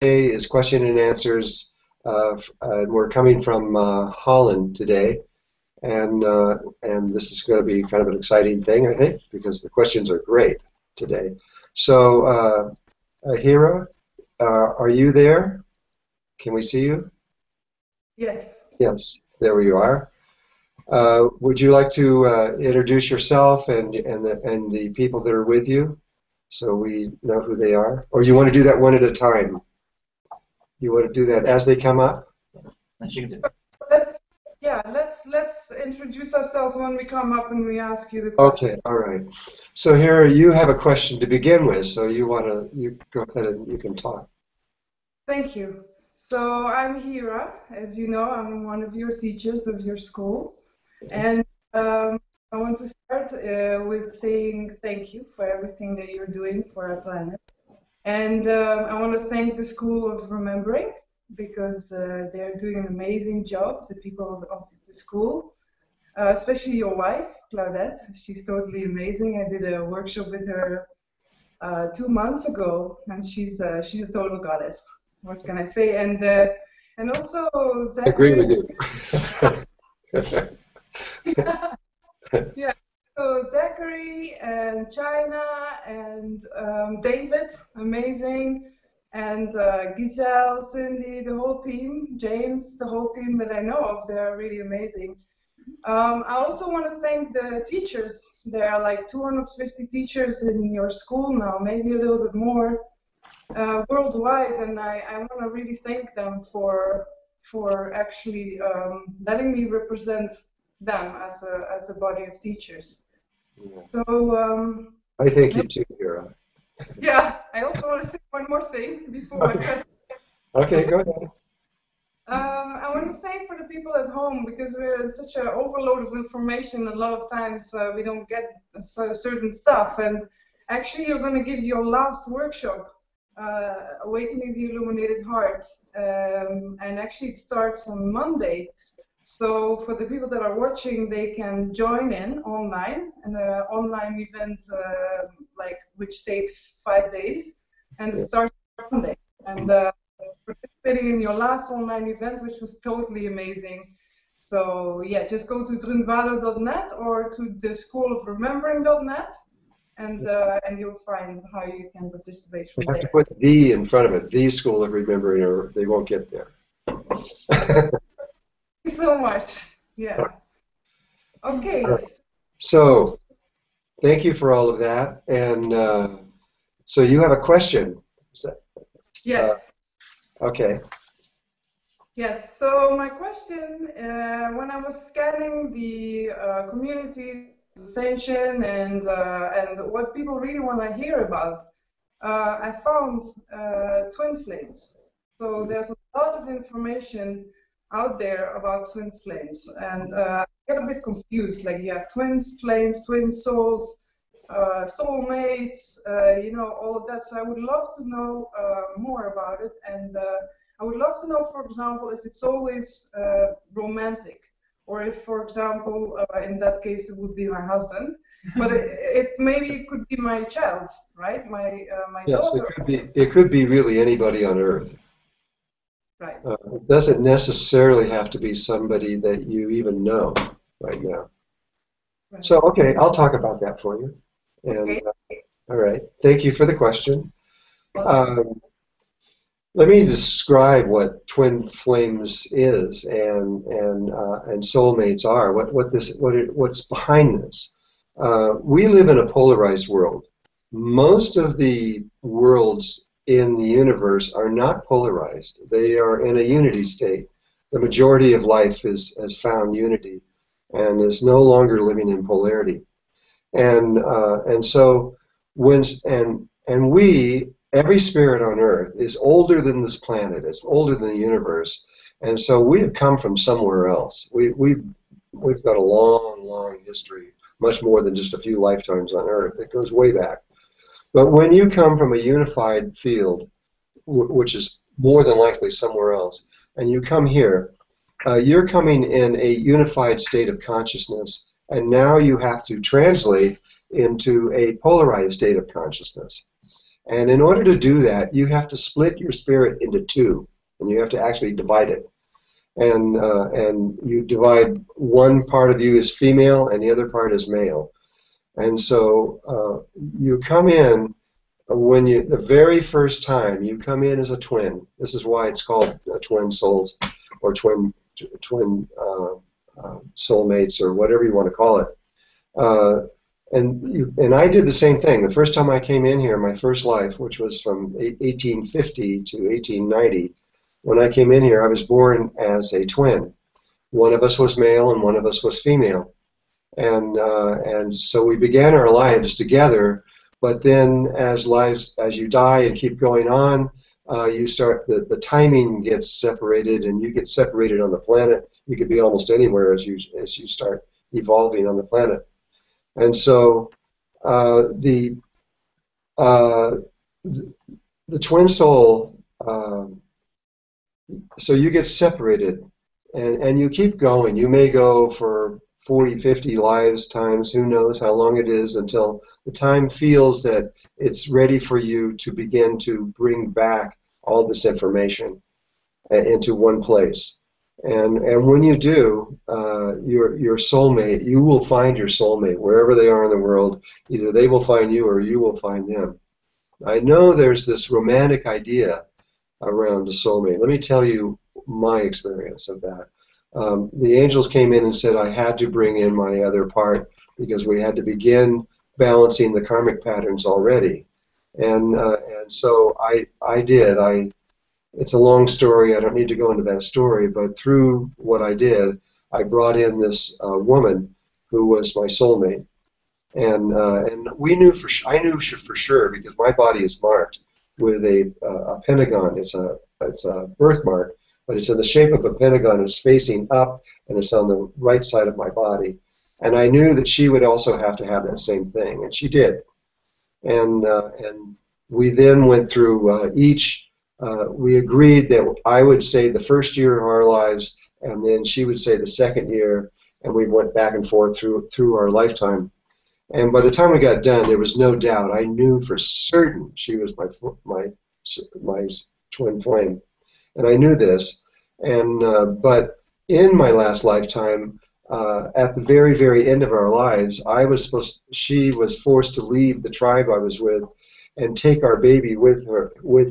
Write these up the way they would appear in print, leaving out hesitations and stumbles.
is question and answers. We're coming from Holland today, and this is going to be kind of an exciting thing, I think, because the questions are great today. So, Hira, are you there? Can we see you? Yes. Yes, there you are. Would you like to introduce yourself and the people that are with you, so we know who they are? Or you want to do that one at a time? You want to do that as they come up? Let's introduce ourselves when we come up and we ask you the question. Okay, all right. So here you have a question to begin with, so you go ahead and you can talk. Thank you. So I'm Hira. As you know, I'm one of your teachers of your school. Yes. And I want to start with saying thank you for everything that you're doing for our planet. And I want to thank the School of Remembering, because they're doing an amazing job, the people of the school, especially your wife, Claudette. She's totally amazing. I did a workshop with her 2 months ago, and she's a total goddess. What can I say? And also Zachary. I agree with you. Yeah. So Zachary and China and David, amazing, and Giselle, Cindy, the whole team, James, the whole team that I know of, they're really amazing. I also want to thank the teachers. There are like 250 teachers in your school now, maybe a little bit more, worldwide, and I want to really thank them for actually letting me represent them as a body of teachers. Yeah. So I thank you too, Hira. Yeah, I also want to say one more thing before I press. Okay, go ahead. I want to say for the people at home, because we're in such an overload of information, a lot of times we don't get certain stuff, and actually you're going to give your last workshop, Awakening the Illuminated Heart, and actually it starts on Monday. So for the people that are watching, they can join in online, an online event which takes 5 days, and it starts on Monday. And participating in your last online event, which was totally amazing. So yeah, just go to drunvalo.net or to the schoolofremembering.net, and you'll find how you can participate from there. You have to put "the" in front of it, the School of Remembering, or they won't get there. Thank you so much. Yeah. Okay. Right. So, thank you for all of that. And so you have a question. Yes. Okay. Yes. So my question, when I was scanning the community ascension and what people really want to hear about, I found twin flames. So there's a lot of information out there about twin flames, and I get a bit confused. Like you have twin flames, twin souls, soulmates, all of that. So I would love to know more about it, and I would love to know, for example, if it's always romantic, or if, for example, in that case, it would be my husband, but if maybe it could be my child, right? My daughter. It could be really anybody on Earth. Right. It doesn't necessarily have to be somebody that you even know right now. Right. So, okay, I'll talk about that for you. And, okay. All right. Thank you for the question. Let me describe what twin flames is and soulmates are. What's behind this? We live in a polarized world. Most of the worlds in the universe are not polarized. They are in a unity state. The majority of life has found unity and is no longer living in polarity. And so every spirit on Earth is older than this planet. It's older than the universe. And so we have come from somewhere else. We've got a long history, much more than just a few lifetimes on Earth. It goes way back. But when you come from a unified field, which is more than likely somewhere else, and you come here, you're coming in a unified state of consciousness, and now you have to translate into a polarized state of consciousness. And in order to do that, you have to split your spirit into two, and you have to actually divide it. And you divide one part of you as female and the other part as male. And so you come in when the very first time you come in as a twin. This is why it's called twin souls or twin soulmates or whatever you want to call it. And I did the same thing. The first time I came in here, my first life, which was from 1850 to 1890, when I came in here, I was born as a twin. One of us was male and one of us was female. And so we began our lives together, but then as you die and keep going on, you start, the timing gets separated, and you get separated on the planet. You could be almost anywhere as you start evolving on the planet. And so the twin soul, so you get separated, and you keep going. You may go for 40, 50 lives times, who knows how long it is, until the time feels that it's ready for you to begin to bring back all this information into one place. And when you do, your soulmate, you will find your soulmate wherever they are in the world. Either they will find you or you will find them. I know there's this romantic idea around a soulmate. Let me tell you my experience of that. The angels came in and said I had to bring in my other part because we had to begin balancing the karmic patterns already. And so I did. It's a long story. I don't need to go into that story, but through what I did, I brought in this woman who was my soulmate, and we knew I knew for sure because my body is marked with a pentagon. It's a birthmark, but it's in the shape of a pentagon. It's facing up, and it's on the right side of my body. And I knew that she would also have to have that same thing, and she did. And we then went through each. We agreed that I would say the first year of our lives, and then she would say the second year, and we went back and forth through our lifetime. And by the time we got done, there was no doubt. I knew for certain she was my twin flame, and I knew this. And but in my last lifetime, at the very, very end of our lives, she was forced to leave the tribe I was with and take our baby with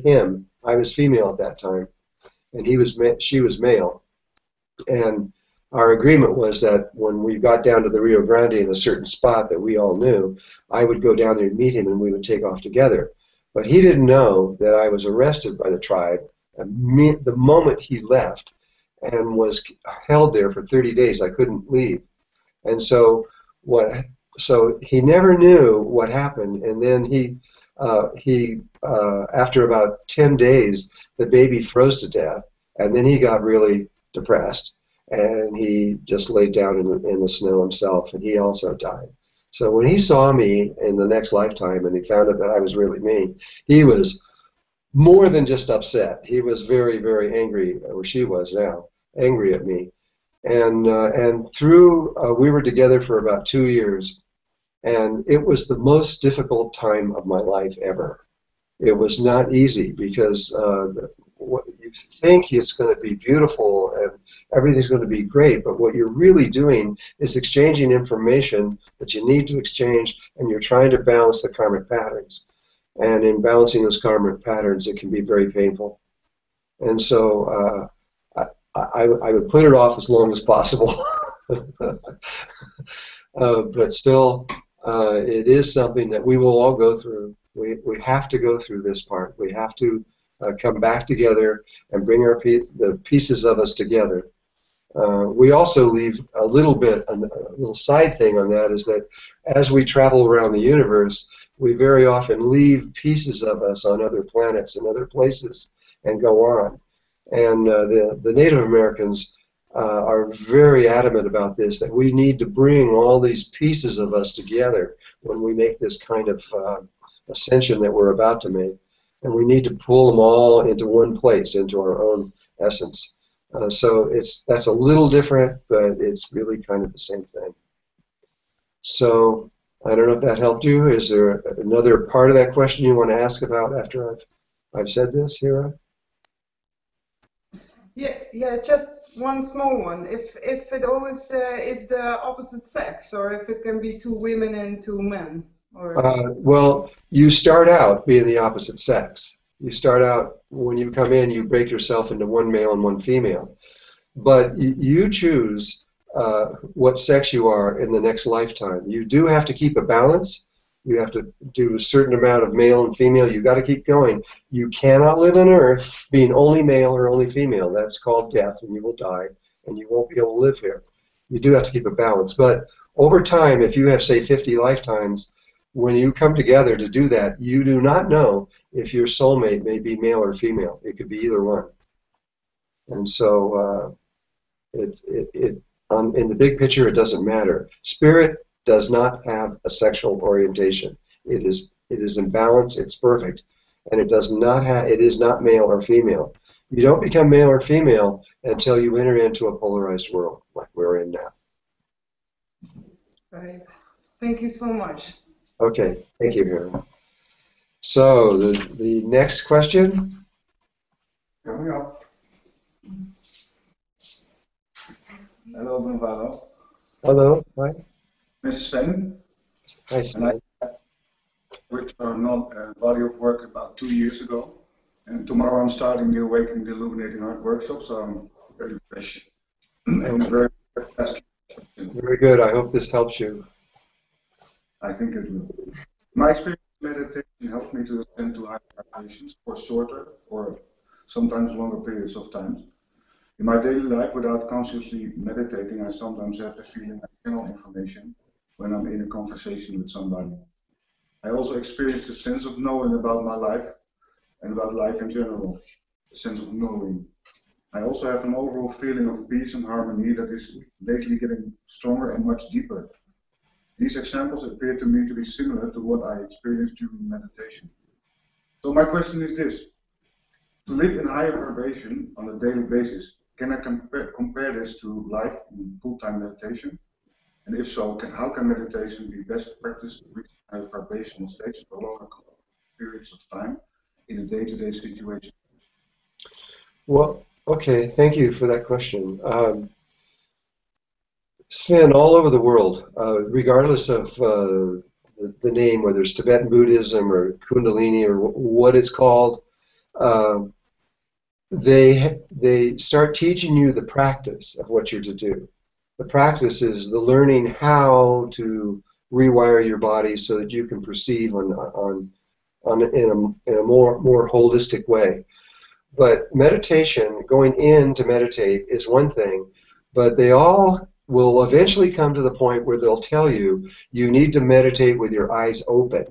him. I was female at that time, and she was male. And our agreement was that when we got down to the Rio Grande in a certain spot that we all knew, I would go down there and meet him, and we would take off together. But he didn't know that I was arrested by the tribe the moment he left, and was held there for 30 days. I couldn't leave. And so he never knew what happened. And then he after about 10 days, the baby froze to death, and then he got really depressed, and he just laid down in the snow himself, and he also died. So when he saw me in the next lifetime and he found out that I was really me, he was more than just upset. He was very, very angry, or she was now, angry at me. And through, we were together for about 2 years, and it was the most difficult time of my life ever. It was not easy because what you think it's going to be beautiful and everything's going to be great, but what you're really doing is exchanging information that you need to exchange, and you're trying to balance the karmic patterns. And in balancing those karmic patterns, it can be very painful. And so I would put it off as long as possible. But still, it is something that we will all go through. We have to go through this part. We have to come back together and bring the pieces of us together. We also leave a little side thing on that is that as we travel around the universe, we very often leave pieces of us on other planets and other places and go on. And the Native Americans are very adamant about this, that we need to bring all these pieces of us together when we make this kind of ascension that we're about to make. And we need to pull them all into one place, into our own essence. So that's a little different, but it's really kind of the same thing. So I don't know if that helped you. Is there another part of that question you want to ask about after I've said this, Hira? Yeah, just one small one. If it always is the opposite sex, or if it can be two women and two men, or Well, you start out being the opposite sex. You start out, when you come in, you break yourself into one male and one female. But you choose what sex you are in the next lifetime. You do have to keep a balance. You have to do a certain amount of male and female. You've got to keep going. You cannot live on Earth being only male or only female. That's called death, and you will die, and you won't be able to live here. You do have to keep a balance. But over time, if you have, say, 50 lifetimes, when you come together to do that, you do not know if your soulmate may be male or female. It could be either one. And so in the big picture, it doesn't matter. Spirit does not have a sexual orientation. It is in balance. It's perfect, and it does not have. It is not male or female. You don't become male or female until you enter into a polarized world like we're in now. right. Thank you so much. Okay, thank you, Hira. So the next question. Coming up. Hello, Drunvalo. Hello, hi. Mrs. Sven. Hi, Sven. With our body of work about 2 years ago. And tomorrow I'm starting the Awakening the Illuminating Heart workshop, so I'm very fresh and very asking. Very good. I hope this helps you. I think it will. My experience with meditation helped me to ascend to higher vibrations for shorter or sometimes longer periods of time. In my daily life, without consciously meditating, I sometimes have the feeling I channel information when I'm in a conversation with somebody. I also experienced a sense of knowing about my life and about life in general, a sense of knowing. I also have an overall feeling of peace and harmony that is lately getting stronger and much deeper. These examples appear to me to be similar to what I experienced during meditation. So my question is this: to live in higher vibration on a daily basis, can I compare this to life in full-time meditation? And if so, how can meditation be best practiced to reach higher vibrational states for longer periods of time in a day-to-day situation? Well, okay, thank you for that question. Sven, all over the world, regardless of the name, whether it's Tibetan Buddhism or Kundalini or what it's called, they start teaching you the practice of what you're to do. The practice is the learning how to rewire your body so that you can perceive in a more holistic way. But meditation, going in to meditate, is one thing, but they all will eventually come to the point where they'll tell you you need to meditate with your eyes open,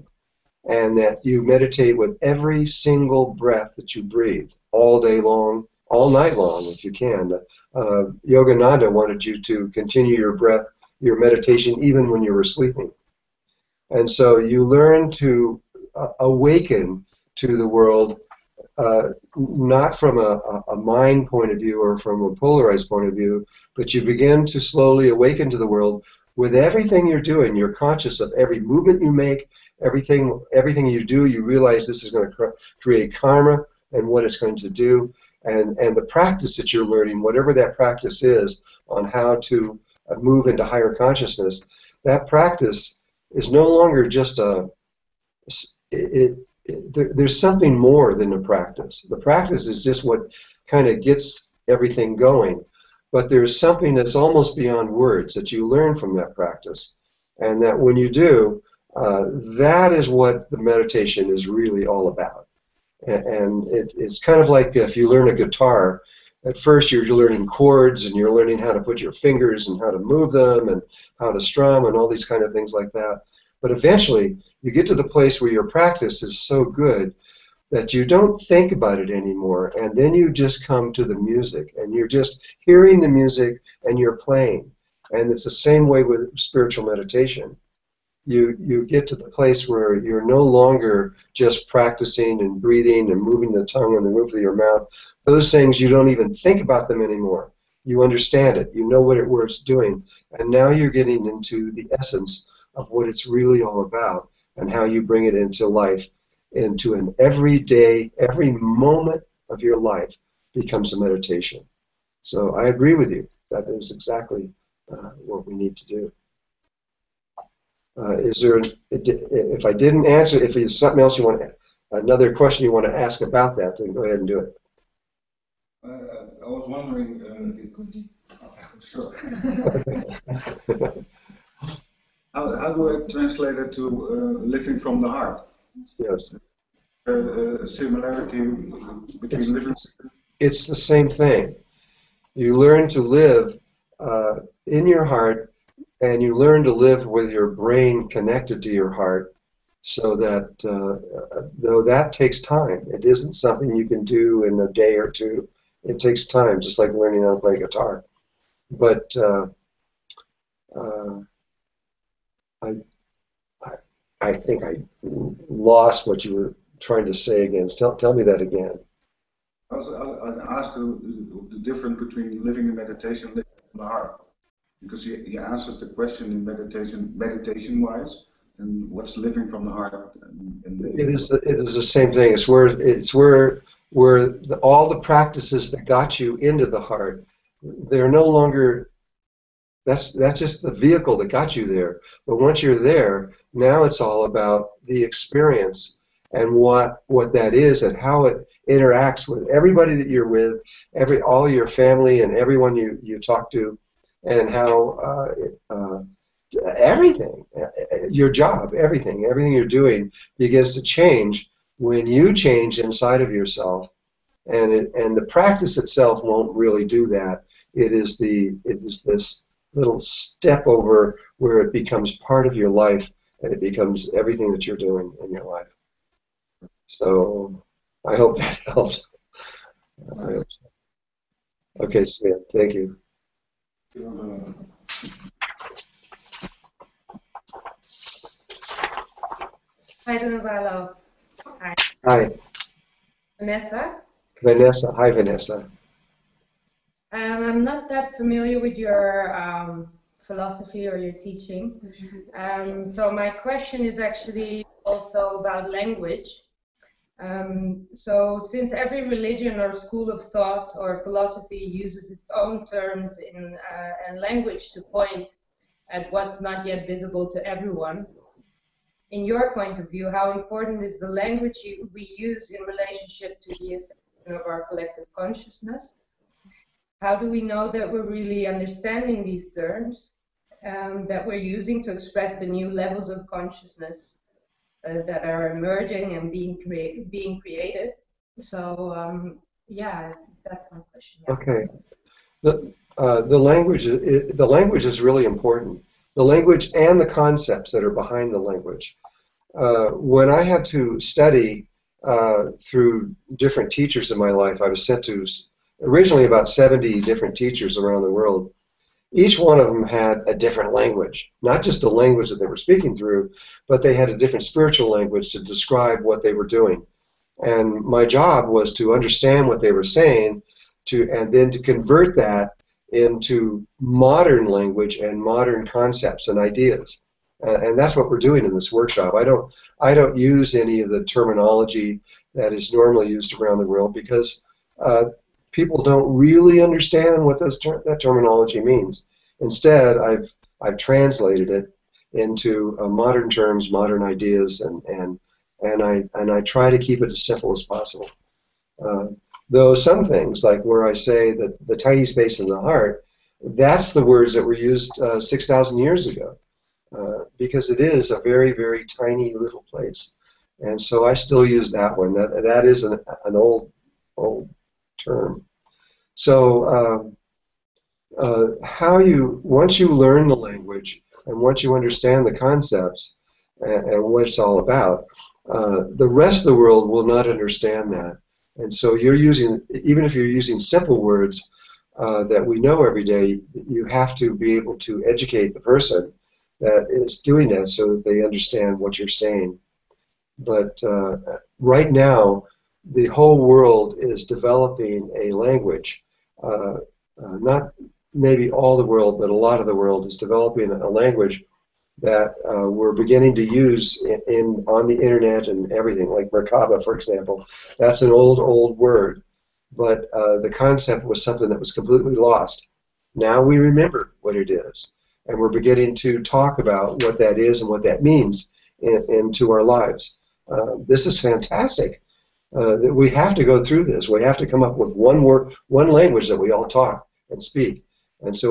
and that you meditate with every single breath that you breathe, all day long, all night long, if you can. Yogananda wanted you to continue your meditation, even when you were sleeping. And so you learn to awaken to the world, not from a mind point of view or from a polarized point of view, but you begin to slowly awaken to the world with everything you're doing. You're conscious of every movement you make, everything you do. You realize this is going to create karma and what it's going to do, and the practice that you're learning, whatever that practice is, on how to move into higher consciousness. That practice is no longer just there's something more than a practice. The practice is just what kind of gets everything going. But there's something that's almost beyond words that you learn from that practice. And that when you do, that is what the meditation is really all about. And it's kind of like if you learn a guitar. At first you're learning chords and you're learning how to put your fingers and how to move them and how to strum and all these kind of things like that. But eventually, you get to the place where your practice is so good that you don't think about it anymore, and then you just come to the music, and you're just hearing the music, and you're playing. And it's the same way with spiritual meditation. You get to the place where you're no longer just practicing and breathing and moving the tongue and the roof of your mouth. Those things, you don't even think about them anymore. You understand it. You know where it's doing. And now you're getting into the essence of what it's really all about and how you bring it into life, into an everyday, every moment of your life becomes a meditation. So I agree with you. That is exactly what we need to do. Is there, if I didn't answer, if there's something else you want to, another question you want to ask about that, then go ahead and do it. I was wondering, sure. How do I translate it to living from the heart? Yes. Similarity between living. It's the same thing. You learn to live in your heart, and you learn to live with your brain connected to your heart, so that though that takes time, it isn't something you can do in a day or two. It takes time, just like learning how to play guitar. But I think I lost what you were trying to say again. Tell me that again. I asked the difference between living in meditation and living from the heart. Because you answered the question in meditation-wise, and what's living from the heart? It is the same thing. It's where all the practices that got you into the heart, they're no longer. That's just the vehicle that got you there. But once you're there, now it's all about the experience and what that is and how it interacts with everybody that you're with, all your family and everyone you talk to. And how everything, your job, everything you're doing begins to change when you change inside of yourself, and the practice itself won't really do that. It is this little step over where it becomes part of your life, and it becomes everything that you're doing in your life. So I hope that helped. I hope so. Okay, Smith, thank you. Hi, Drunvalo. Hi. Hi. Vanessa. Vanessa. Hi, Vanessa. I'm not that familiar with your philosophy or your teaching. So my question is actually also about language. So since every religion or school of thought or philosophy uses its own terms and language to point at what's not yet visible to everyone, in your point of view, how important is the language we use in relationship to the ascension of our collective consciousness? How do we know that we're really understanding these terms that we're using to express the new levels of consciousness that are emerging and being created? So yeah, that's my question. Yeah. Okay. The language is really important. The language and the concepts that are behind the language. When I had to study through different teachers in my life, I was sent to originally about 70 different teachers around the world. Each one of them had a different language, not just the language that they were speaking through, but they had a different spiritual language to describe what they were doing. And my job was to understand what they were saying, and then to convert that into modern language and modern concepts and ideas. And that's what we're doing in this workshop. I don't use any of the terminology that is normally used around the world because people don't really understand what that terminology means. Instead, I've translated it into modern terms, modern ideas, and I try to keep it as simple as possible. Though some things, like where I say that the tiny space in the heart, that's the words that were used 6,000 years ago, because it is a very, very tiny little place. And so I still use that one. That is an old term. So once you learn the language and once you understand the concepts and what it's all about, the rest of the world will not understand that. And so even if you're using simple words that we know every day, you have to be able to educate the person that is doing that so that they understand what you're saying. But right now, the whole world is developing a language. Not maybe all the world, but a lot of the world is developing a language that we're beginning to use on the internet and everything, like Merkaba, for example. That's an old word, but the concept was something that was completely lost. Now we remember what it is, and we're beginning to talk about what that is and what that means into our lives. This is fantastic. That we have to go through this. We have to come up with one word, one language that we all talk and speak, and so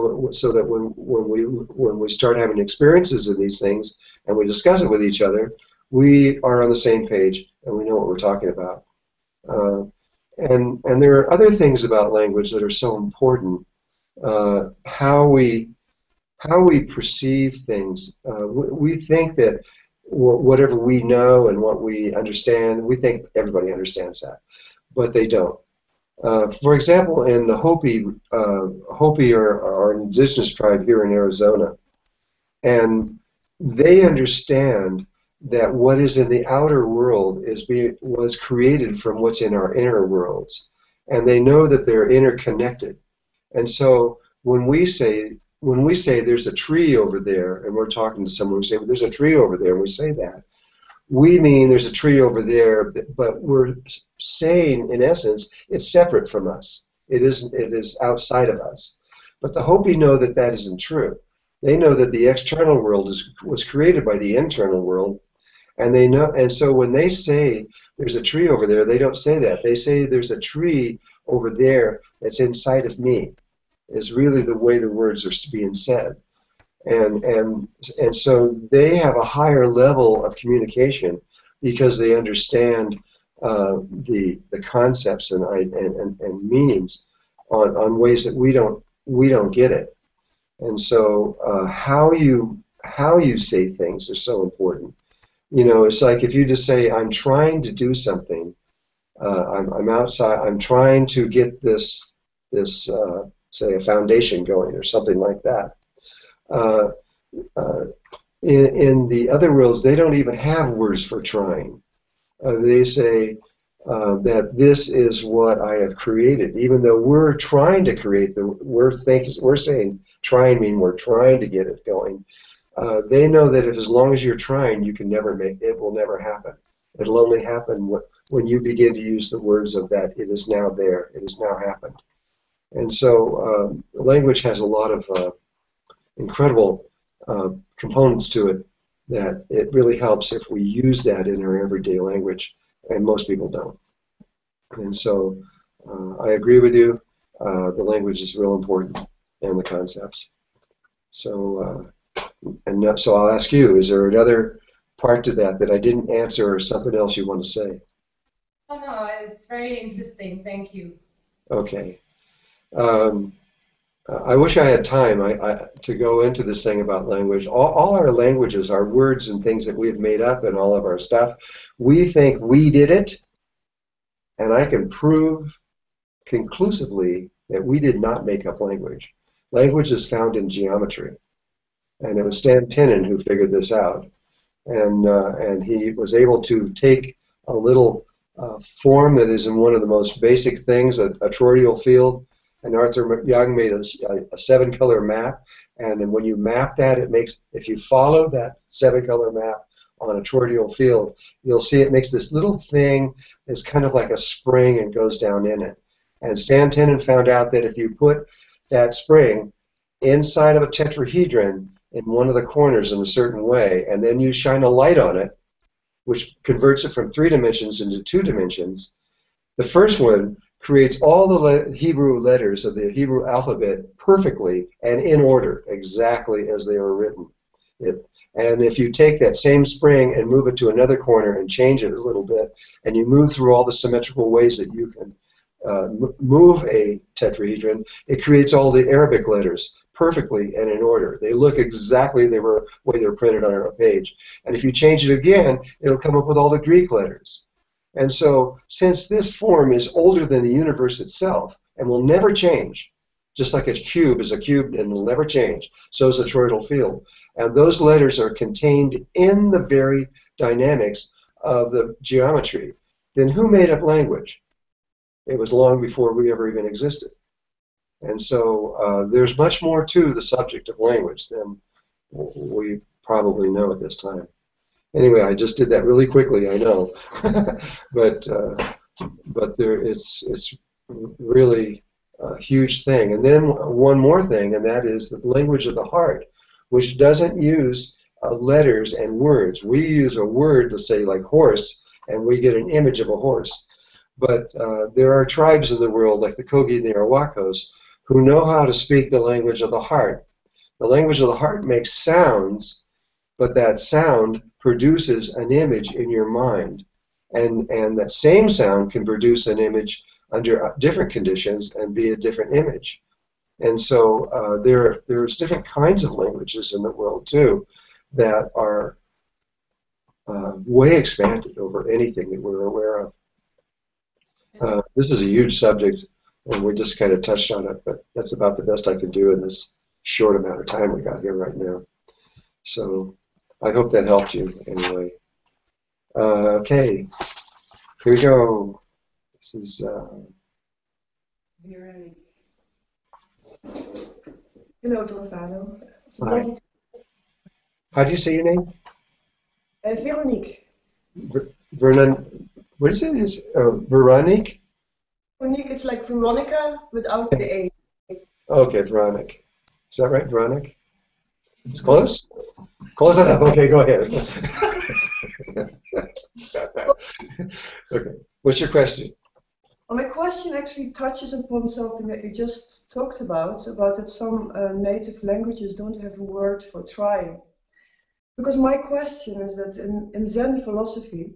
that when we start having experiences of these things and we discuss it with each other, we are on the same page and we know what we're talking about. And there are other things about language that are so important. How we perceive things. We think that whatever we know and what we understand, we think everybody understands that, but they don't. For example, in the Hopi are an indigenous tribe here in Arizona, and they understand that what is in the outer world was created from what's in our inner worlds, and they know that they're interconnected. And so when we say there's a tree over there, and we're talking to someone, we say, well, there's a tree over there, and we say that, we mean there's a tree over there, but we're saying, in essence, it's separate from us. It is outside of us. But the Hopi know that that isn't true. They know that the external world was created by the internal world, and they know. And so when they say there's a tree over there, they don't say that. They say there's a tree over there that's inside of me. Is really the way the words are being said. And so they have a higher level of communication because they understand the concepts and meanings on ways that we don't get it. And so how you say things is so important. You know, it's like if you just say, I'm trying to do something, I'm outside, I'm trying to get this say a foundation going or something like that. In the other worlds, they don't even have words for trying. They say that this is what I have created, even though we're trying to create we're saying trying mean we're trying to get it going. They know that if as long as you're trying, you can never make it will never happen. It'll only happen when you begin to use the words of that. It is now there. It has now happened. And so language has a lot of incredible components to it that it really helps if we use that in our everyday language, and most people don't. And so I agree with you. The language is real important, and the concepts. So, so I'll ask you, is there another part to that I didn't answer or something else you want to say? Oh, no, it's very interesting. Thank you. Okay. I wish I had time to go into this thing about language. All our languages, our words and things that we've made up and all of our stuff, we think we did it, and I can prove conclusively that we did not make up language. Language is found in geometry, and it was Stan Tenen who figured this out, and he was able to take a little form that is in one of the most basic things, a toroidal field. And Arthur Young made a 7-color map, and then when you map that, if you follow that 7-color map on a toroidal field, you'll see it makes this little thing that's kind of like a spring and goes down in it. And Stan Tenen found out that if you put that spring inside of a tetrahedron in one of the corners in a certain way, and then you shine a light on it, which converts it from 3 dimensions into 2 dimensions, the first one creates all the Hebrew letters of the Hebrew alphabet perfectly and in order, exactly as they were written. And if you take that same spring and move it to another corner and change it a little bit, and you move through all the symmetrical ways that you can move a tetrahedron, it creates all the Arabic letters perfectly and in order. They look exactly the way they're printed on a page. And if you change it again, it'll come up with all the Greek letters. And so, since this form is older than the universe itself and will never change, just like a cube is a cube and will never change, so is a toroidal field. And those letters are contained in the very dynamics of the geometry. Then who made up language? It was long before we ever even existed. And so there's much more to the subject of language than we probably know at this time. Anyway, I just did that really quickly, I know, but it's really a huge thing. And then one more thing, and that is the language of the heart, which doesn't use letters and words. We use a word to say like horse, and we get an image of a horse. But there are tribes in the world, like the Kogi and the Arawakos, who know how to speak the language of the heart. The language of the heart makes sounds, but that sound produces an image in your mind. And that same sound can produce an image under different conditions and be a different image. And so there's different kinds of languages in the world, too, that are way expanded over anything that we're aware of. This is a huge subject, and we just kind of touched on it, but that's about the best I can do in this short amount of time we got here right now. So I hope that helped you anyway. Okay, here we go. This is Hello, Drunvalo. Hi. How do you say your name? Veronique. Vernon. What is it? Is Veronique? Veronique, it's like Veronica without the A. Okay, Veronique. Is that right, Veronique? It's close? Close enough. Okay, go ahead. Okay. What's your question? Well, my question actually touches upon something that you just talked about that some native languages don't have a word for trying. Because my question is that in Zen philosophy,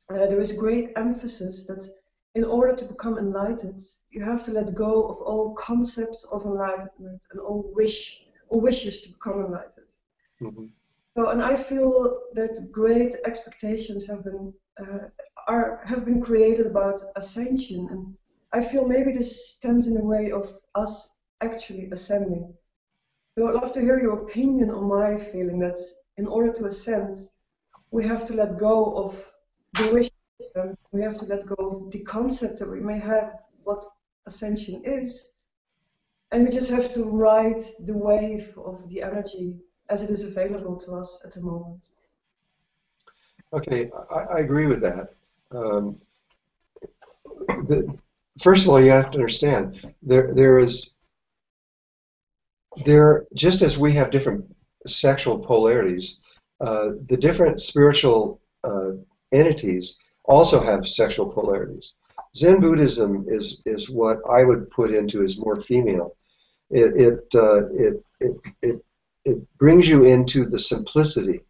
there is great emphasis that in order to become enlightened, you have to let go of all concepts of enlightenment and all wishes to become enlightened. Mm-hmm. So, and I feel that great expectations have been created about ascension, and I feel maybe this stands in the way of us actually ascending. So I'd love to hear your opinion on my feeling that in order to ascend, we have to let go of the wish, and we have to let go of the concept that we may have what ascension is, and we just have to ride the wave of the energy as it is available to us at the moment. Okay, I agree with that. First of all, you have to understand just as we have different sexual polarities, the different spiritual entities also have sexual polarities. Zen Buddhism is what I would put into as more female. It brings you into the simplicity,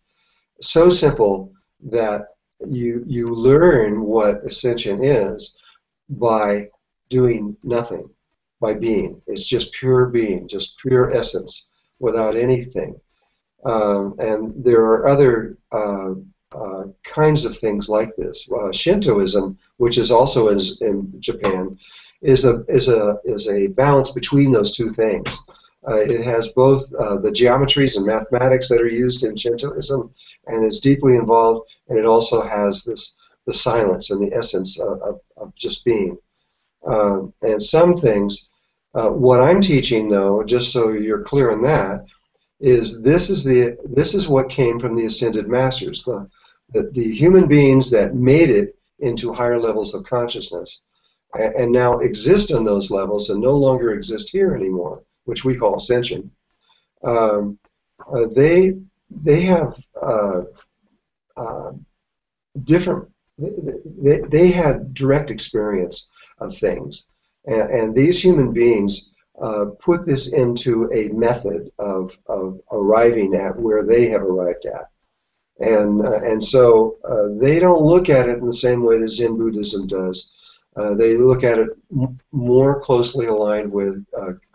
so simple that you learn what ascension is by doing nothing, by being. It's just pure being, just pure essence, without anything. And there are other kinds of things like this. Shintoism, which is also in Japan, is a balance between those two things. It has both the geometries and mathematics that are used in Shintoism, and is deeply involved, and it also has the silence and the essence of just being. And some things, what I'm teaching, though, just so you're clear on that, is this is what came from the ascended masters, the human beings that made it into higher levels of consciousness, and now exist on those levels and no longer exist here anymore, which we call ascension. They have different. They had direct experience of things, and these human beings put this into a method of arriving at where they have arrived at, and so they don't look at it in the same way that Zen Buddhism does. They look at it more closely aligned with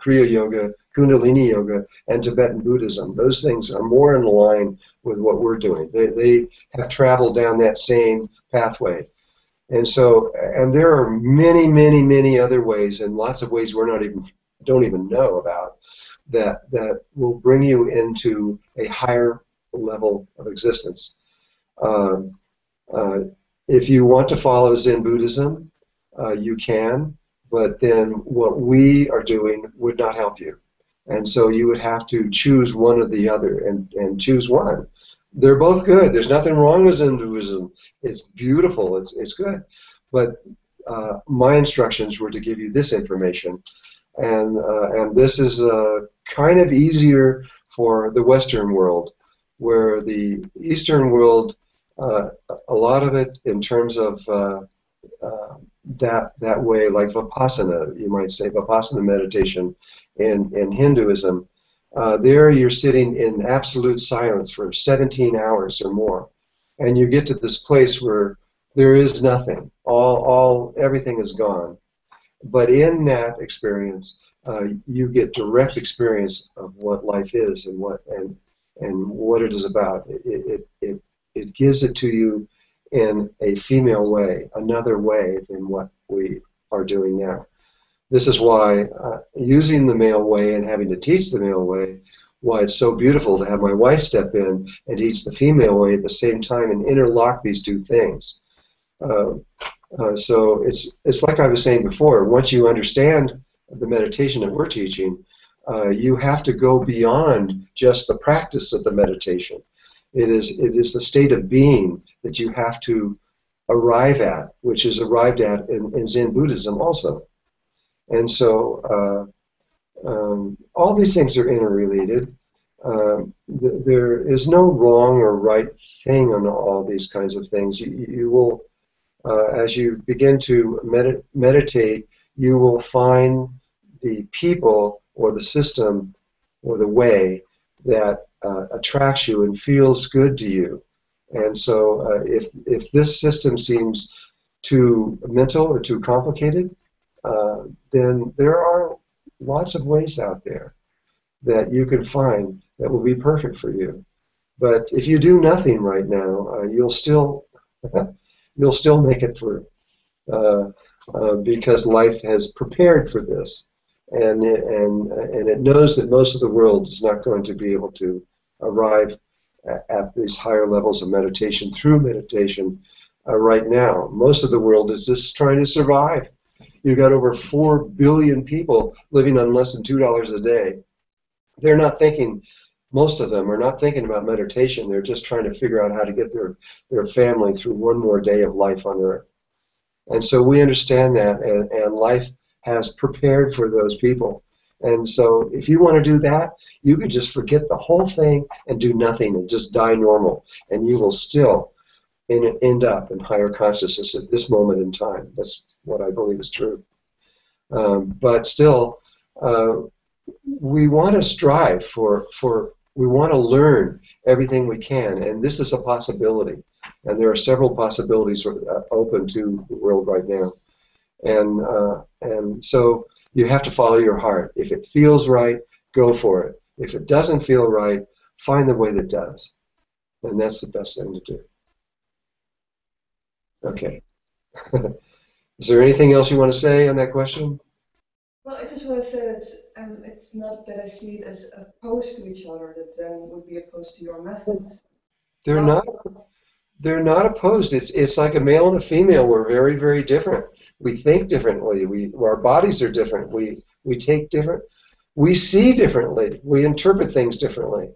Kriya Yoga, Kundalini Yoga, and Tibetan Buddhism. Those things are more in line with what we're doing. They have traveled down that same pathway. And so, and there are many, many, many other ways, and lots of ways we're don't even know about, that will bring you into a higher level of existence. If you want to follow Zen Buddhism, you can, but then what we are doing would not help you. And so you would have to choose one or the other, and choose one. They're both good. There's nothing wrong with Hinduism. It's beautiful. It's good. But my instructions were to give you this information, and this is kind of easier for the Western world, where the Eastern world, a lot of it in terms of that way, like Vipassana, you might say, Vipassana meditation in Hinduism. There you're sitting in absolute silence for 17 hours or more, and you get to this place where there is nothing. Everything is gone. But in that experience, you get direct experience of what life is and what it is about. It gives it to you in a female way, another way than what we are doing now. This is why using the male way and having to teach the male way, why it's so beautiful to have my wife step in and teach the female way at the same time and interlock these two things. So it's like I was saying before, once you understand the meditation that we're teaching, you have to go beyond just the practice of the meditation. It is the state of being that you have to arrive at, which is arrived at in Zen Buddhism also. And so all these things are interrelated. There is no wrong or right thing on all these kinds of things. You will, as you begin to meditate, you will find the people or the system or the way that attracts you and feels good to you. And so if this system seems too mental or too complicated, then there are lots of ways out there that you can find that will be perfect for you. But if you do nothing right now, you'll still make it through, because life has prepared for this, and it knows that most of the world is not going to be able to arrive at these higher levels of meditation through meditation right now. Most of the world is just trying to survive. You've got over 4 billion people living on less than $2 a day. They're not thinking, most of them are not thinking about meditation. They're just trying to figure out how to get their family through one more day of life on Earth. And so we understand that, and life has prepared for those people. And so if you want to do that, you could just forget the whole thing and do nothing and just die normal, and you will still end up in higher consciousness at this moment in time. That's what I believe is true. But still, we want to strive we want to learn everything we can, and this is a possibility. And there are several possibilities open to the world right now. And so you have to follow your heart. If it feels right, go for it. If it doesn't feel right, find the way that does. And that's the best thing to do. Okay. Is there anything else you want to say on that question? Well, I just want to say that it's not that I see it as opposed to each other, that Zen would be opposed to your methods. They're not opposed. It's like a male and a female. We're very, very different. We think differently. Our bodies are different. We take different. We see differently. We interpret things differently.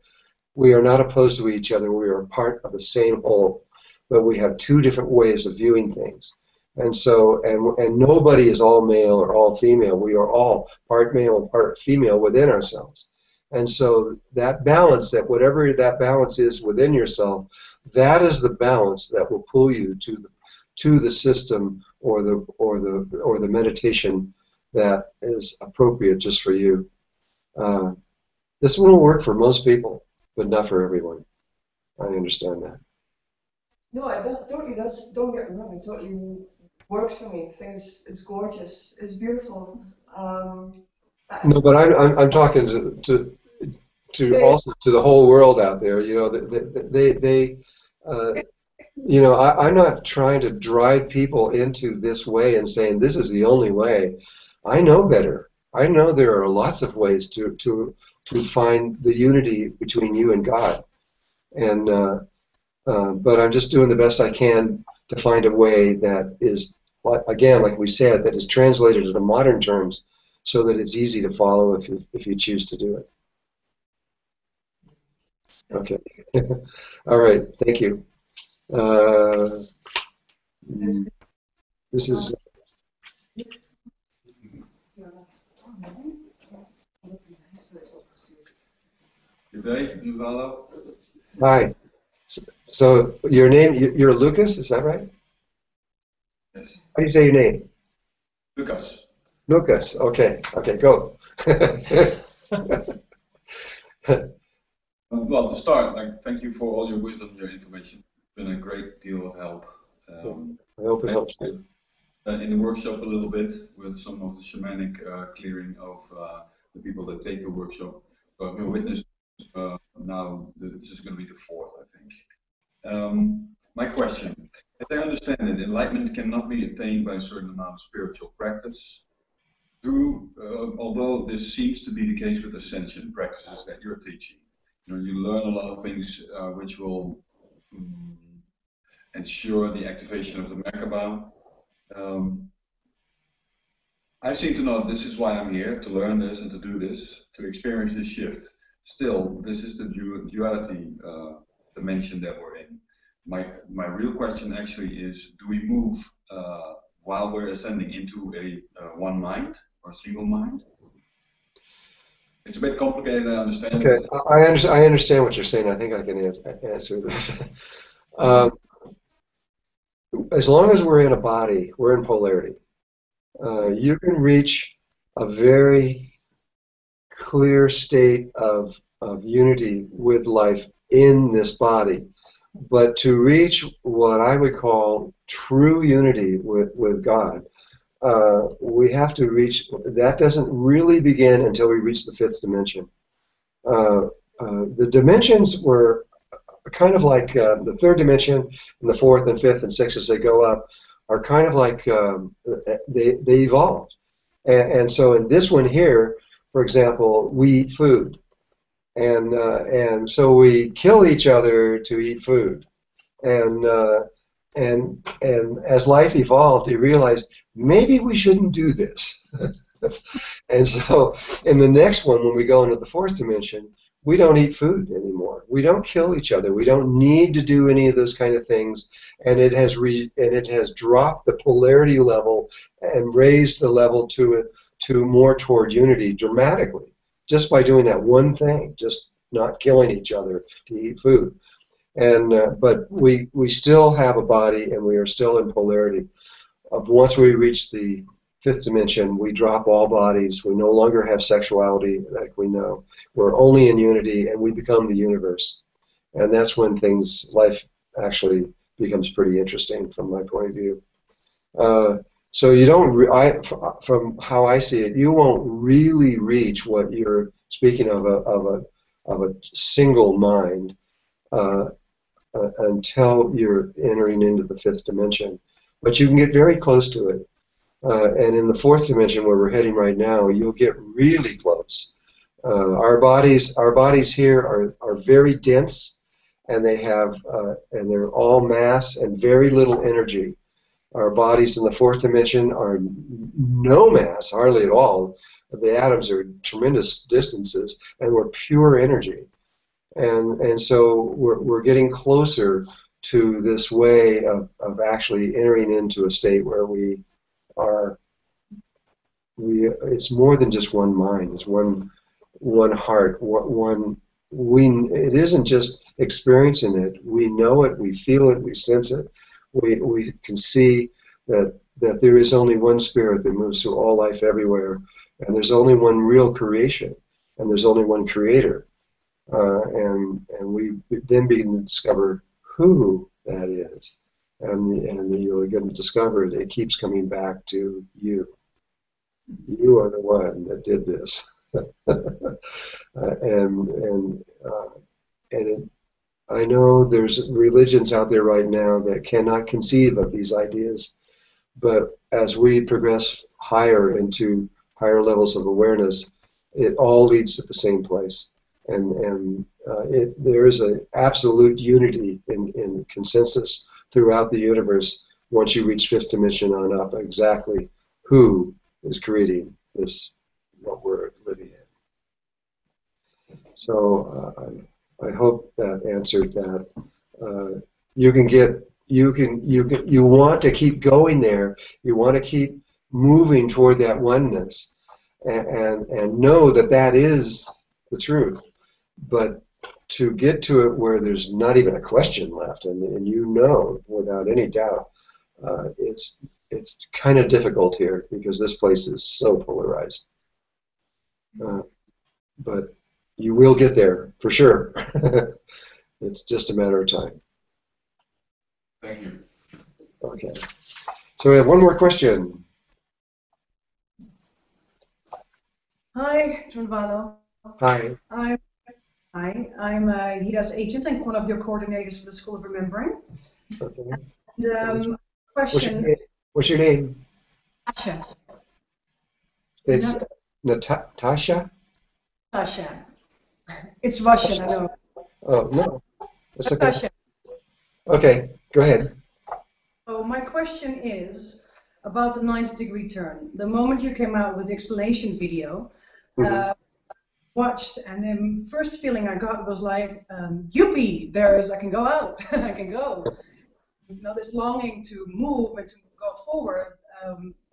We are not opposed to each other. We are part of the same whole, but we have two different ways of viewing things. And so, and nobody is all male or all female. We are all part male and part female within ourselves. And so that balance, that whatever that balance is within yourself, that is the balance that will pull you to the system or the meditation that is appropriate just for you. This will work for most people, but not for everyone. I understand that. No, it totally does. Don't get me wrong. It totally works for me. I think it's gorgeous. It's beautiful. No, but I'm talking to also to the whole world out there. You know, I'm not trying to drive people into this way and saying this is the only way. I know better. I know there are lots of ways to find the unity between you and God, and but I'm just doing the best I can to find a way that is, again, like we said, that is translated into modern terms, so that it's easy to follow if you choose to do it. Okay. All right. Thank you. This is. Good day, Drunvalo. Hi. So your name, you're Lucas, is that right? Yes. How do you say your name? Lucas. Lucas. Okay. Okay. Go. Well, to start, thank you for all your wisdom, your information. It's been a great deal of help. I hope it helps you. In the workshop a little bit with some of the shamanic clearing of the people that take the workshop. So I've been witness now. This is going to be the fourth, I think. My question: as I understand it, enlightenment cannot be attained by a certain amount of spiritual practice. Although this seems to be the case with ascension practices that you're teaching, you learn a lot of things which will ensure the activation of the Merkaba. I seem to know this is why I'm here, to learn this and to do this, to experience this shift. Still, this is the duality dimension that we're in. My real question actually is, do we move while we're ascending into a one mind or a single mind? It's a bit complicated, I understand. Okay, I understand what you're saying. I think I can answer this. As long as we're in a body, we're in polarity. You can reach a very clear state of unity with life in this body. But to reach what I would call true unity with God, we have to reach, that doesn't really begin until we reach the fifth dimension. The dimensions were kind of like the third dimension and the fourth and fifth and sixth as they go up are kind of like they evolved. And so in this one here, for example, we eat food. And so we kill each other to eat food. And as life evolved, you realized maybe we shouldn't do this. And so in the next one, when we go into the fourth dimension, we don't eat food anymore. We don't kill each other. We don't need to do any of those kind of things. And it has dropped the polarity level and raised the level to more toward unity dramatically, just by doing that one thing, just not killing each other to eat food. And but we still have a body, and we are still in polarity. Once we reach the fifth dimension, we drop all bodies. We no longer have sexuality like we know. We're only in unity, and we become the universe. And that's when life actually becomes pretty interesting from my point of view. So you don't, from how I see it, you won't really reach what you're speaking of a single mind until you're entering into the fifth dimension. But you can get very close to it. And in the fourth dimension, where we're heading right now, you'll get really close. Our bodies here are very dense, and and they're all mass and very little energy. Our bodies in the fourth dimension are no mass, hardly at all. The atoms are tremendous distances, and we're pure energy. And so we're getting closer to this way of actually entering into a state where it's more than just one mind. It's one heart. It isn't just experiencing it. We know it. We feel it. We sense it. We can see that there is only one spirit that moves through all life everywhere, and there's only one real creation, and there's only one creator. And we then begin to discover who that is. And you're going to discover it keeps coming back to you. You are the one that did this. I know there's religions out there right now that cannot conceive of these ideas, but as we progress higher into higher levels of awareness, it all leads to the same place. And there is an absolute unity in consensus throughout the universe once you reach fifth dimension on up, exactly who is creating this So I hope that answered that. You want to keep going there. You want to keep moving toward that oneness, and know that that is the truth. But to get to it where there's not even a question left, and you know without any doubt, it's kind of difficult here because this place is so polarized. But you will get there for sure. It's just a matter of time. Thank you. Okay. So we have one more question. Hi, Drunvalo. Hi. I'm Hira's agent and one of your coordinators for the School of Remembering. Okay. And question. What's your name? Tasha. It's Natasha? Tasha. It's Russian, I know. Oh, no. That's okay. Tasha. Okay, go ahead. So my question is about the 90-degree turn. The moment you came out with the explanation video, watched, and the first feeling I got was like, "Yuppie! I can go out. I can go." You know, this longing to move and to go forward.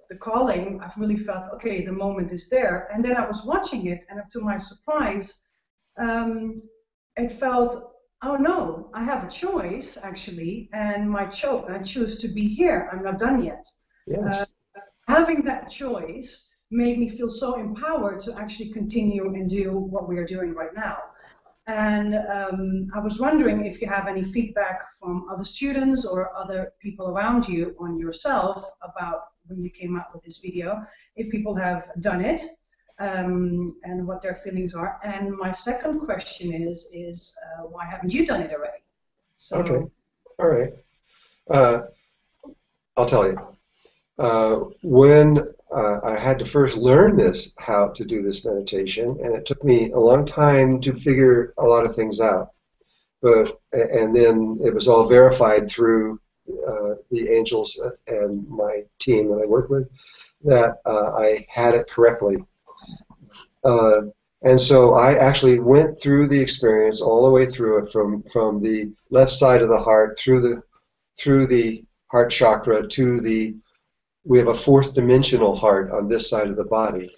The calling, I've really felt, okay, the moment is there. And then I was watching it, and to my surprise, it felt, oh no, I have a choice actually, and I choose to be here. I'm not done yet. Yes. Having that choice made me feel so empowered to actually continue and do what we are doing right now. And I was wondering if you have any feedback from other students or other people around you on yourself about when you came out with this video, if people have done it and what their feelings are. And my second question is why haven't you done it already? So, okay. All right. I'll tell you. When I had to first learn how to do this meditation, and it took me a long time to figure a lot of things out. And then it was all verified through the angels and my team that I work with, that I had it correctly. And so I actually went through the experience all the way through it, from the left side of the heart through the heart chakra to we have a fourth dimensional heart on this side of the body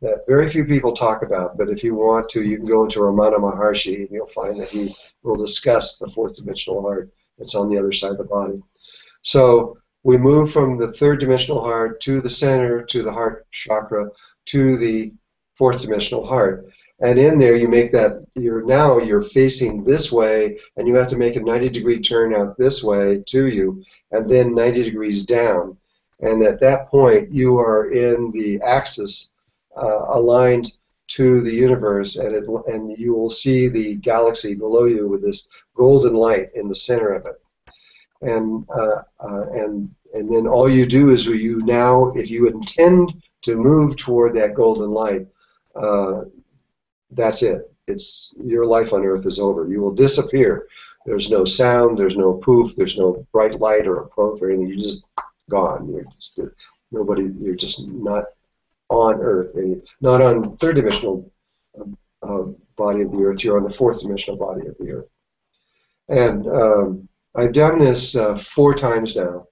that very few people talk about, but if you want to, you can go into Ramana Maharshi and you'll find that he will discuss the fourth dimensional heart that's on the other side of the body. So we move from the third dimensional heart to the center, to the heart chakra, to the fourth dimensional heart. And in there you make that, you're facing this way, and you have to make a 90-degree turn out this way to you, and then 90 degrees down. And at that point, you are in the axis aligned to the universe, and you will see the galaxy below you with this golden light in the center of it. And then all you do is if you intend to move toward that golden light, that's it. Your life on Earth is over. You will disappear. There's no sound. There's no poof. There's no bright light or a poof or anything. You're just gone. You're just not on Earth. Not on third dimensional body of the Earth. You're on the fourth dimensional body of the Earth. And I've done this 4 times now,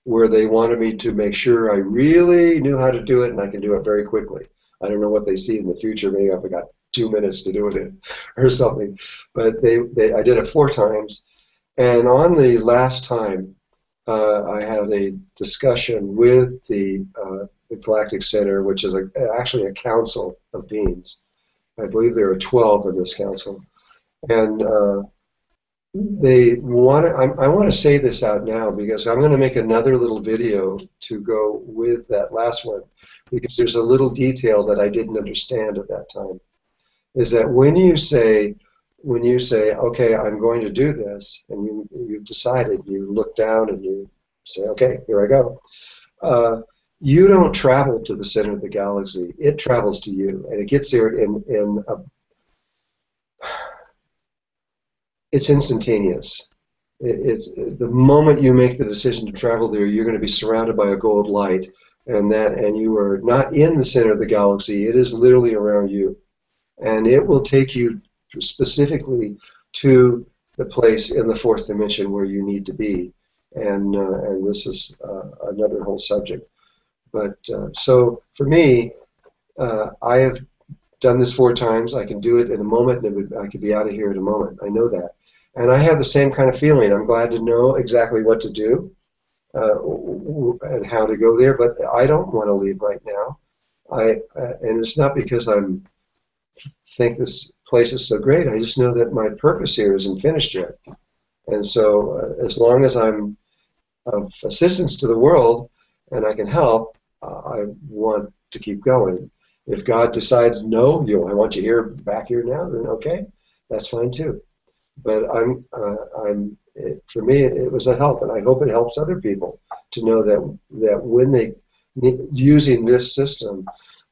where they wanted me to make sure I really knew how to do it, and I can do it very quickly. I don't know what they see in the future. Maybe I've got 2 minutes to do it in, or something. But I did it 4 times, and on the last time, I had a discussion with the Galactic Center, which is actually a council of beings. I believe there are 12 in this council, and I want to say this out now because I'm going to make another little video to go with that last one, because there's a little detail that I didn't understand at that time. Is that when you say, okay, I'm going to do this, and you've decided, you look down and you say, okay, here I go. You don't travel to the center of the galaxy. It travels to you, and it gets there it's instantaneous. It's the moment you make the decision to travel there, you're going to be surrounded by a gold light, and you are not in the center of the galaxy. It is literally around you. and it will take you specifically to the place in the fourth dimension where you need to be. And this is another whole subject. But so for me, I have done this 4 times. I can do it in a moment, and I could be out of here in a moment. I know that. And I have the same kind of feeling. I'm glad to know exactly what to do and how to go there, but I don't want to leave right now. And it's not because I think this place is so great. I just know that my purpose here isn't finished yet. And so as long as I'm of assistance to the world and I can help, I want to keep going. If God decides, no, I want you here, back here now, then okay, that's fine too. But for me, it was a help, and I hope it helps other people to know that when they using this system,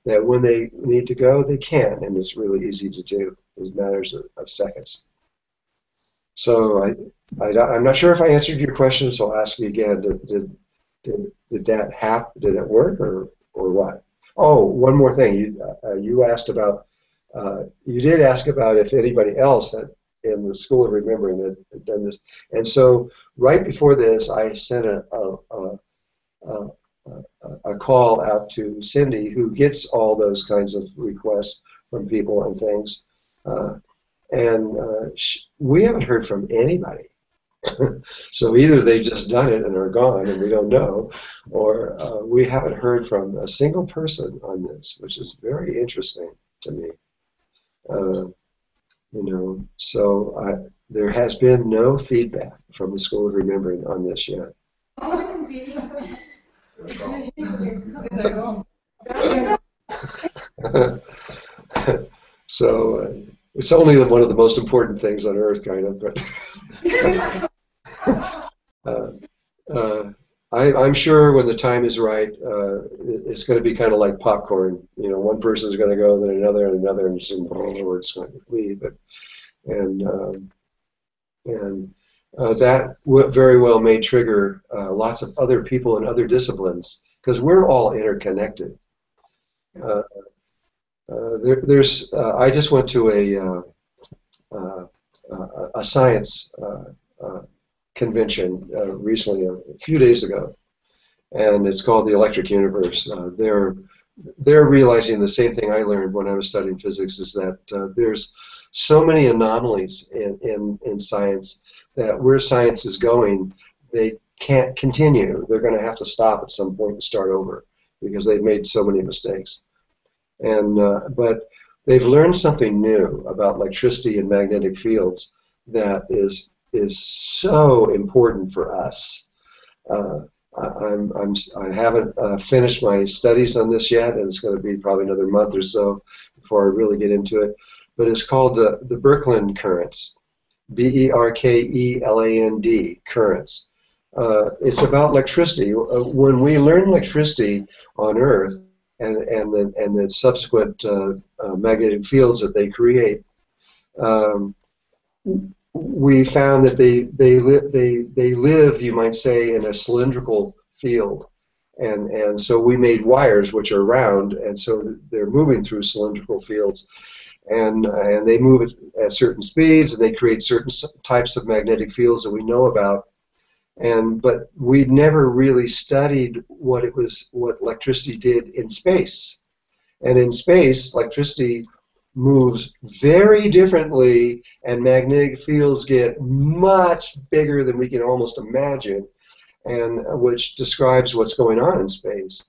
that when they need to go, they can, and it's really easy to do. It matters of seconds. So I'm not sure if I answered your question, so I'll ask you again. Did that happen? Did it work, or what? Oh, one more thing. You asked about. You did ask about if anybody else in the School of Remembering had done this, and so right before this, I sent a call out to Cindy, who gets all those kinds of requests from people and things, and we haven't heard from anybody. So either they've just done it and are gone and we don't know, or we haven't heard from a single person on this, which is very interesting to me. So there has been no feedback from the School of Remembering on this yet. So it's only one of the most important things on Earth, kind of, but I'm sure when the time is right, it's going to be kind of like popcorn. One person is going to go, then another, and another, and it's going to leave. That very well may trigger lots of other people in other disciplines, because we're all interconnected. I just went to a science convention recently, a few days ago, and it's called the Electric Universe. They're realizing the same thing I learned when I was studying physics, is that there's so many anomalies in science that where science is going, they can't continue. They're going to have to stop at some point and start over because they've made so many mistakes. But they've learned something new about electricity and magnetic fields that is so important for us. I haven't finished my studies on this yet, and it's going to be probably another month or so before I really get into it. But it's called the Birkeland currents, Berkeland currents. It's about electricity. When we learn electricity on Earth, and the subsequent magnetic fields that they create, we found that they live, you might say, in a cylindrical field, and so we made wires which are round, and so they're moving through cylindrical fields, and they move at certain speeds, and they create certain types of magnetic fields that we know about. But we never really studied what electricity did in space. And in space, electricity moves very differently, and magnetic fields get much bigger than we can almost imagine, and which describes what's going on in space.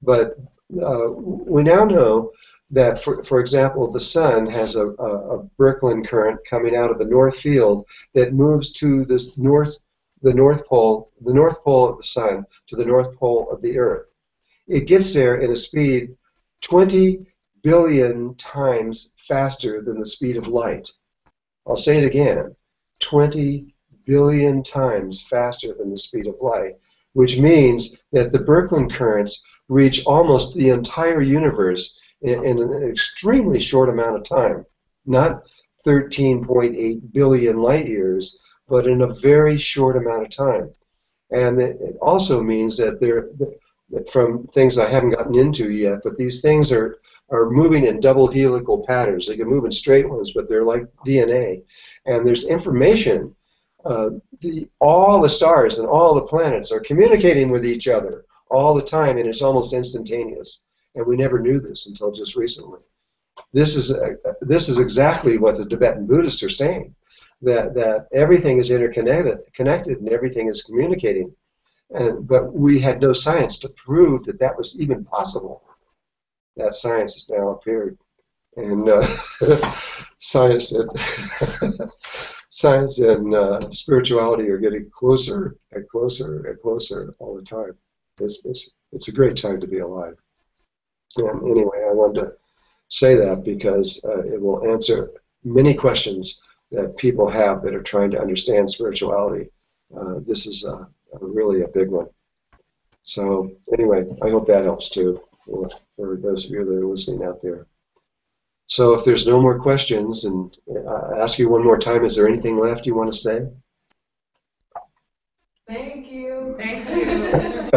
But we now know that, for example, the sun has a Birkeland current coming out of the north field that moves to the North Pole of the sun to the North Pole of the Earth. It gets there in a speed 20 billion times faster than the speed of light. I'll say it again, 20 billion times faster than the speed of light, which means that the Birkeland currents reach almost the entire universe in an extremely short amount of time, not 13.8 billion light years, but in a very short amount of time. And it also means that from things I haven't gotten into yet, but these things are are moving in double helical patterns. They can move in straight ones, but they're like DNA. And there's information. All the stars and all the planets are communicating with each other all the time, and it's almost instantaneous. And we never knew this until just recently. This is exactly what the Tibetan Buddhists are saying, that everything is connected and everything is communicating. But we had no science to prove that that was even possible. That science has now appeared. And science and spirituality are getting closer and closer and closer all the time. It's a great time to be alive. And anyway, I wanted to say that because it will answer many questions that people have that are trying to understand spirituality. This is really a big one. So anyway, I hope that helps too for those of you that are listening out there. So if there's no more questions, and I ask you one more time, is there anything left you want to say? Thank you. Thank you.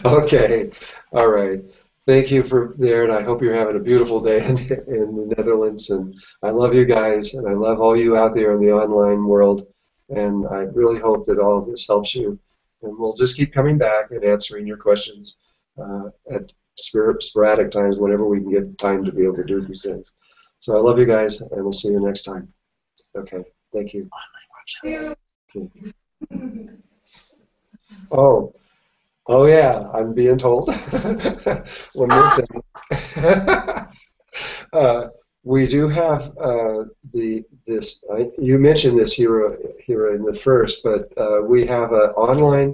Okay, all right. Thank you for there, and I hope you're having a beautiful day in the Netherlands. And I love you guys, and I love all you out there in the online world. And I really hope that all of this helps you. And we'll just keep coming back and answering your questions at sporadic times whenever we can get time to be able to do these things. So I love you guys, and we'll see you next time. Okay, thank you. Okay. Oh yeah, I'm being told. One more thing. We do have you mentioned this here in the first, but we have an online.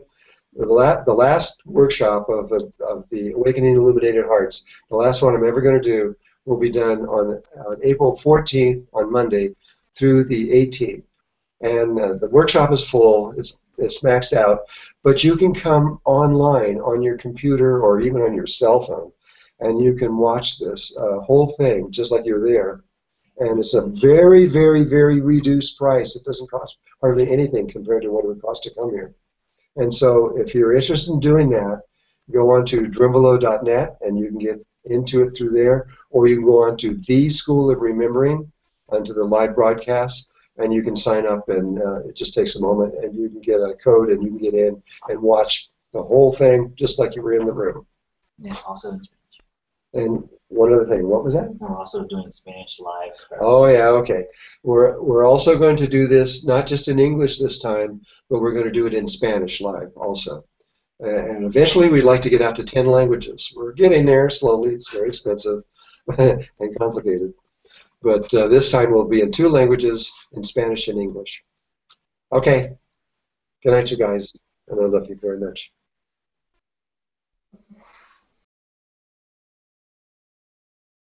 The last workshop of the Awakening Illuminated Hearts, the last one I'm ever going to do, will be done on April 14th on Monday through the 18th. And the workshop is full. It's maxed out, but you can come online on your computer or even on your cell phone, and you can watch this whole thing just like you're there. And it's a very, very, very reduced price. It doesn't cost hardly anything compared to what it would cost to come here. And so if you're interested in doing that, go on to drunvalo.net and you can get into it through there, or you can go on to The School of Remembering, onto the live broadcast, and you can sign up, and it just takes a moment, and you can get a code and you can get in and watch the whole thing just like you were in the room. Yeah, also in Spanish. And one other thing, what was that? We're also doing Spanish live. Oh yeah, okay. We're also going to do this not just in English this time, but we're going to do it in Spanish live also. And eventually we'd like to get out to 10 languages. We're getting there slowly. It's very expensive and complicated. But this time we'll be in 2 languages, in Spanish and English. Okay. Good night, you guys. And I love you very much.